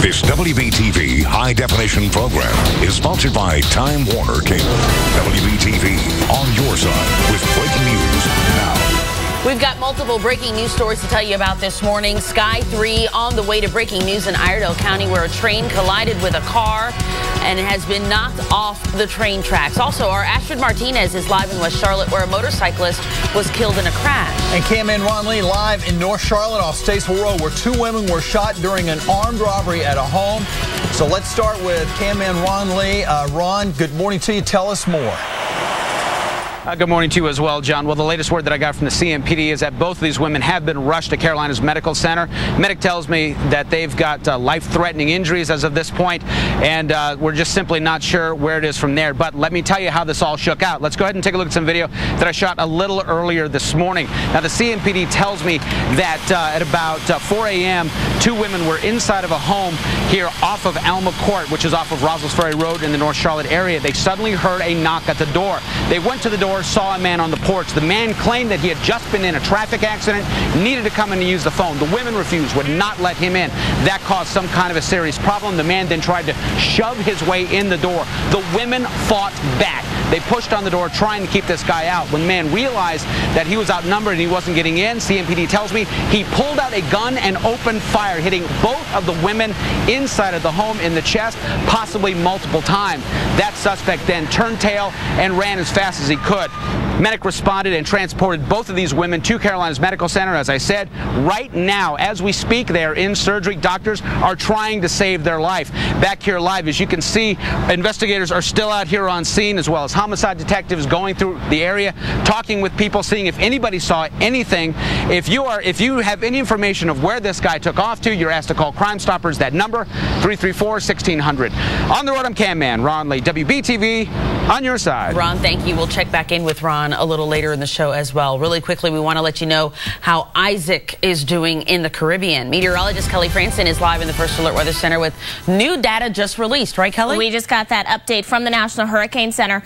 This WBTV high-definition program is sponsored by Time Warner Cable. WBTV on your side with breaking news now. We've got multiple breaking news stories to tell you about this morning. Sky 3 on the way to breaking news in Iredell County, where a train collided with a car and has been knocked off the train tracks. Also, our Astrid Martinez is live in West Charlotte, where a motorcyclist was killed in a crash. And cameraman Ron Lee live in North Charlotte off Statesville Road, where 2 women were shot during an armed robbery at a home. So let's start with cameraman Ron Lee. Ron, good morning to you. Tell us more. Good morning to you as well, John. Well, the latest word that I got from the CMPD is that both of these women have been rushed to Carolina's Medical Center. Medic tells me that they've got life-threatening injuries as of this point, and we're just simply not sure where it is from there. But let me tell you how this all shook out. Let's go ahead and take a look at some video that I shot a little earlier this morning. Now, the CMPD tells me that at about 4 a.m., 2 women were inside of a home here off of Alma Court, which is off of Roslyn's Ferry Road in the North Charlotte area. They suddenly heard a knock at the door. They went to the door, saw a man on the porch. The man claimed that he had just been in a traffic accident, needed to come in and use the phone. The women refused, would not let him in. That caused some kind of a serious problem. The man then tried to shove his way in the door. The women fought back. They pushed on the door trying to keep this guy out. When the man realized that he was outnumbered and he wasn't getting in, CMPD tells me he pulled out a gun and opened fire, hitting both of the women inside of the home in the chest, possibly multiple times. That suspect then turned tail and ran as fast as he could. Medic responded and transported both of these women to Carolina's Medical Center. As I said, right now, as we speak, they are in surgery. Doctors are trying to save their life. Back here live, as you can see, investigators are still out here on scene, as well as homicide detectives going through the area, talking with people, seeing if anybody saw anything. If you have any information of where this guy took off to, you're asked to call Crime Stoppers. That number, 334-1600. On the road, I'm Cam Man, Ron Lee, WBTV, on your side. Ron, thank you. We'll check back in with Ron a little later in the show as well. Really quickly, we want to let you know how Isaac is doing in the Caribbean. Meteorologist Kelly Franson is live in the First Alert Weather Center with new data just released. Right, Kelly? We just got that update from the National Hurricane Center.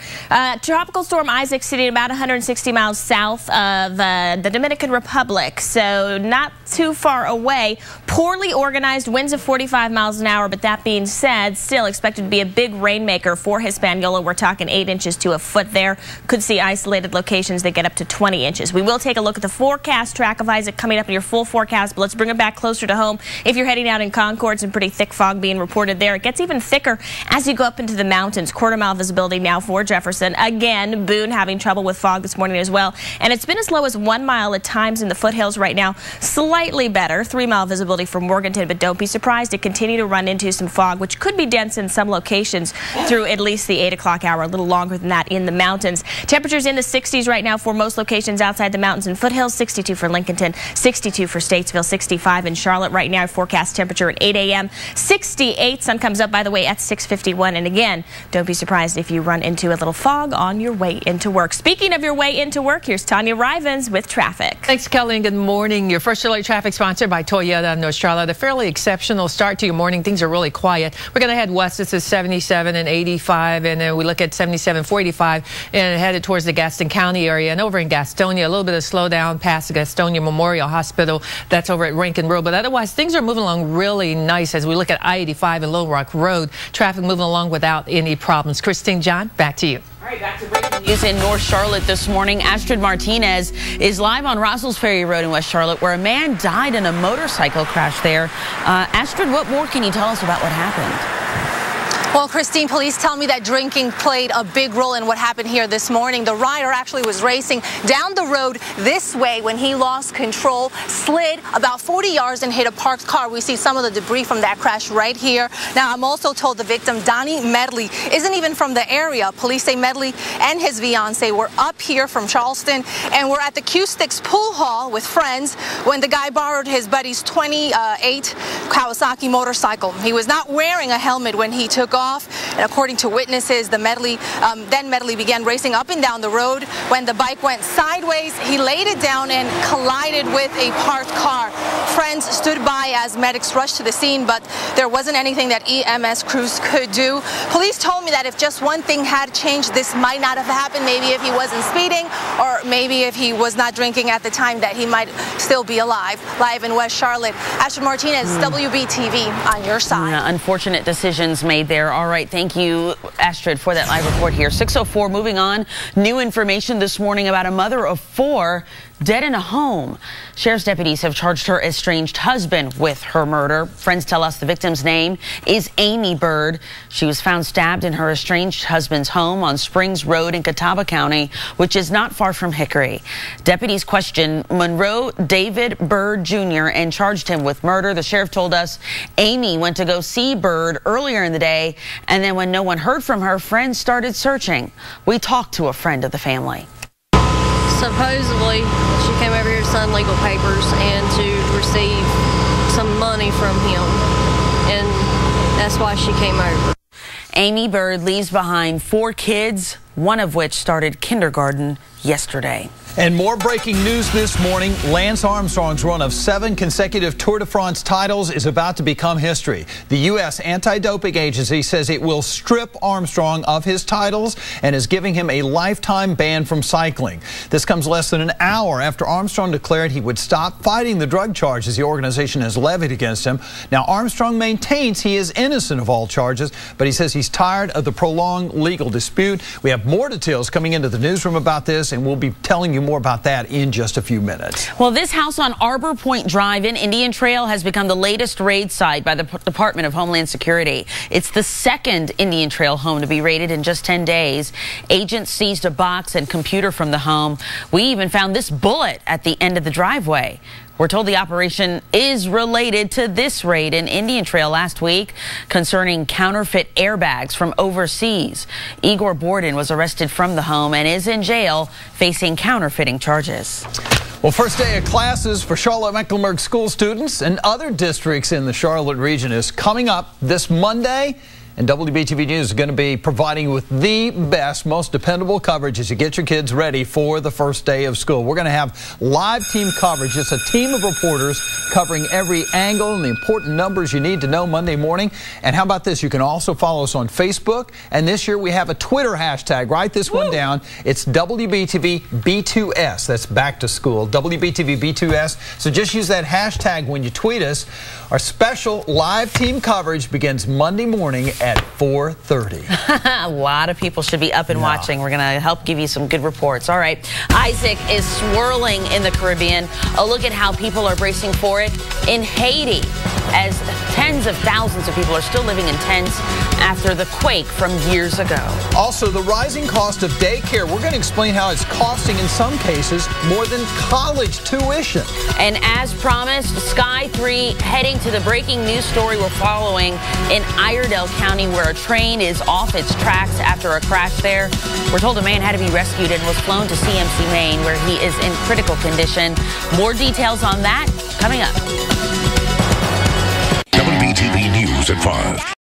Tropical storm Isaac sitting about 160 miles south of the Dominican Republic, so not too far away. Poorly organized, winds of 45 miles an hour, but that being said, still expected to be a big rainmaker for Hispaniola. We're talking 8 inches to a foot there. Could see isolated locations that get up to 20 inches. We will take a look at the forecast track of Isaac coming up in your full forecast, but let's bring it back closer to home. If you're heading out in Concord, some pretty thick fog being reported there. It gets even thicker as you go up into the mountains. Quarter-mile visibility now for Jefferson. Again, Boone having trouble with fog this morning as well. And it's been as low as 1 mile at times in the foothills right now. Slightly better, 3-mile visibility for Morganton, but don't be surprised to continue to run into some fog, which could be dense in some locations through at least the 8 o'clock hour, a little longer than that in the mountains. Temperatures in the 60s right now for most locations outside the mountains and foothills. 62 for Lincolnton, 62 for Statesville, 65 in Charlotte right now. Forecast temperature at 8 a.m. 68. Sun comes up, by the way, at 6:51. And again, don't be surprised if you run into a little fog on your way into work. Speaking of your way into work, here's Tanya Rivens with traffic. Thanks, Kelly, and good morning. Your First Alert traffic sponsored by Toyota North Charlotte. A fairly exceptional start to your morning. Things are really quiet. We're going to head west. This is 77 and 85, and then we look at 77, 485, and headed towards the Gaston County area. And over in Gastonia, a little bit of slowdown past the Gastonia Memorial Hospital. That's over at Rankin Road. But otherwise, things are moving along really nice as we look at I-85 and Little Rock Road. Traffic moving along without any problems. Christine, John, back to you. All right, back to breaking news in North Charlotte this morning. Astrid Martinez is live on Roslyn's Ferry Road in West Charlotte, where a man died in a motorcycle crash there. Astrid, what more can you tell us about what happened? Well, Christine, police tell me that drinking played a big role in what happened here this morning. The rider actually was racing down the road this way when he lost control, slid about 40 yards and hit a parked car. We see some of the debris from that crash right here. Now, I'm also told the victim, Donnie Medley, isn't even from the area. Police say Medley and his fiancée were up here from Charleston and were at the Q-Sticks pool hall with friends when the guy borrowed his buddy's 28 Kawasaki motorcycle. He was not wearing a helmet when he took off. And according to witnesses, the Medley began racing up and down the road. When the bike went sideways, he laid it down and collided with a parked car. Friends stood by as medics rushed to the scene, but there wasn't anything that EMS crews could do. Police told me that if just one thing had changed, this might not have happened. Maybe if he wasn't speeding, or maybe if he was not drinking at the time, that he might still be alive. Live in West Charlotte, Astrid Martinez, WBTV, on your side. Yeah, unfortunate decisions made there. All right, thank you, Astrid, for that live report here. 6:04, moving on. New information this morning about a mother of 4 dead in a home. Sheriff's deputies have charged her estranged husband with her murder. Friends tell us the victim's name is Amy Bird. She was found stabbed in her estranged husband's home on Springs Road in Catawba County, which is not far from Hickory. Deputies questioned Monroe David Bird Jr. and charged him with murder. The sheriff told us Amy went to go see Bird earlier in the day, and then when no one heard from her, friends started searching. We talked to a friend of the family. Supposedly, she came over here to sign legal papers and to receive some money from him, and that's why she came over. Amy Bird leaves behind 4 kids, one of which started kindergarten yesterday. And more breaking news this morning. Lance Armstrong's run of 7 consecutive Tour de France titles is about to become history. The U.S. Anti-Doping Agency says it will strip Armstrong of his titles and is giving him a lifetime ban from cycling. This comes less than an hour after Armstrong declared he would stop fighting the drug charges the organization has levied against him. Now, Armstrong maintains he is innocent of all charges, but he says he's tired of the prolonged legal dispute. We have more details coming into the newsroom about this, and we'll be telling you more about that in just a few minutes. Well, this house on Arbor Point Drive in Indian Trail has become the latest raid site by the Department of Homeland Security. It's the 2nd Indian Trail home to be raided in just 10 days. Agents seized a box and computer from the home. We even found this bullet at the end of the driveway. We're told the operation is related to this raid in Indian Trail last week concerning counterfeit airbags from overseas. Igor Borden was arrested from the home and is in jail facing counterfeiting charges. Well, first day of classes for Charlotte-Mecklenburg school students and other districts in the Charlotte region is coming up this Monday. And WBTV News is going to be providing you with the best, most dependable coverage as you get your kids ready for the first day of school. We're going to have live team coverage. It's a team of reporters covering every angle and the important numbers you need to know Monday morning. And how about this? You can also follow us on Facebook. And this year we have a Twitter hashtag. Write this one down. It's WBTV B2S. That's back to school. WBTV B2S. So just use that hashtag when you tweet us. Our special live team coverage begins Monday morning at 4:30. A lot of people should be up and watching. We're going to help give you some good reports. All right. Isaac is swirling in the Caribbean. A look at how people are bracing for it in Haiti, as tens of thousands of people are still living in tents after the quake from years ago. Also, the rising cost of daycare. We're going to explain how it's costing, in some cases, more than college tuition. And as promised, Sky 3 heading to the breaking news story we're following in Iredell County, where a train is off its tracks after a crash there. We're told a man had to be rescued and was flown to CMC Maine, where he is in critical condition. More details on that coming up. WBTV News at 5.